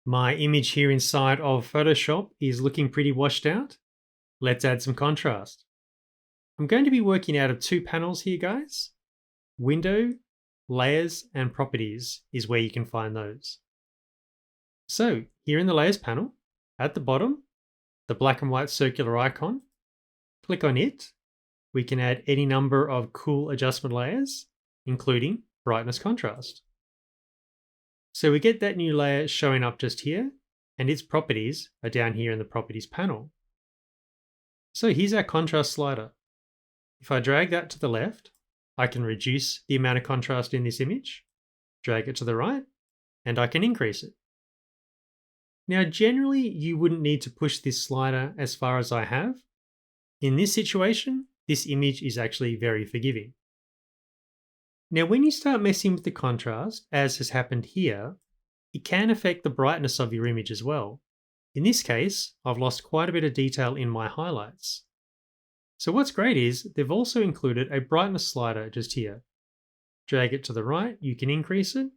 My image here inside of Photoshop is looking pretty washed out. Let's add some contrast. I'm going to be working out of two panels here, guys. Window, Layers, and Properties is where you can find those. So here in the Layers panel, at the bottom, the black and white circular icon, click on it. We can add any number of cool adjustment layers, including brightness contrast. So we get that new layer showing up just here, and its properties are down here in the Properties panel. So here's our contrast slider. If I drag that to the left, I can reduce the amount of contrast in this image, drag it to the right, and I can increase it. Now, generally, you wouldn't need to push this slider as far as I have. In this situation, this image is actually very forgiving. Now, when you start messing with the contrast, as has happened here, it can affect the brightness of your image as well. In this case, I've lost quite a bit of detail in my highlights. So what's great is they've also included a brightness slider just here. Drag it to the right, you can increase it.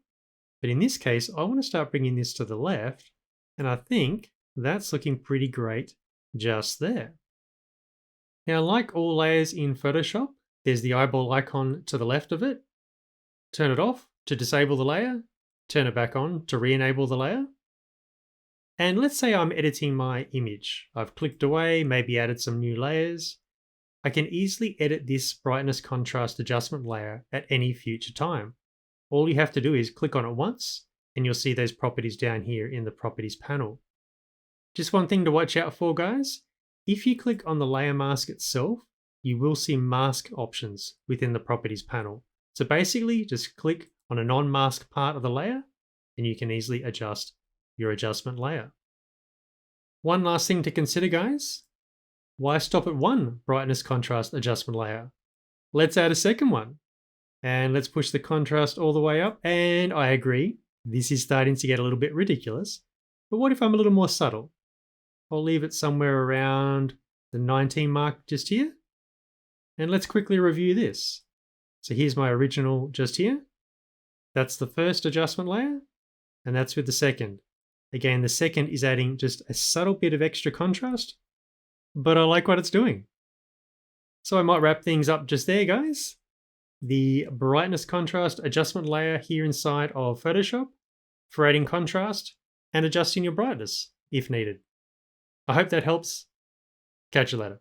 But in this case, I want to start bringing this to the left, and I think that's looking pretty great just there. Now, like all layers in Photoshop, there's the eyeball icon to the left of it. Turn it off to disable the layer, turn it back on to re-enable the layer. And let's say I'm editing my image. I've clicked away, maybe added some new layers. I can easily edit this brightness contrast adjustment layer at any future time. All you have to do is click on it once, and you'll see those properties down here in the Properties panel. Just one thing to watch out for, guys. If you click on the layer mask itself, you will see mask options within the Properties panel. So basically, just click on a non-mask part of the layer, and you can easily adjust your adjustment layer. One last thing to consider, guys. Why stop at one brightness contrast adjustment layer? Let's add a second one. And let's push the contrast all the way up. And I agree, this is starting to get a little bit ridiculous. But what if I'm a little more subtle? I'll leave it somewhere around the 19 mark just here. And let's quickly review this. So here's my original just here. That's the first adjustment layer, and that's with the second. Again, the second is adding just a subtle bit of extra contrast, but I like what it's doing. So I might wrap things up just there, guys. The brightness contrast adjustment layer here inside of Photoshop for adding contrast and adjusting your brightness if needed. I hope that helps. Catch you later.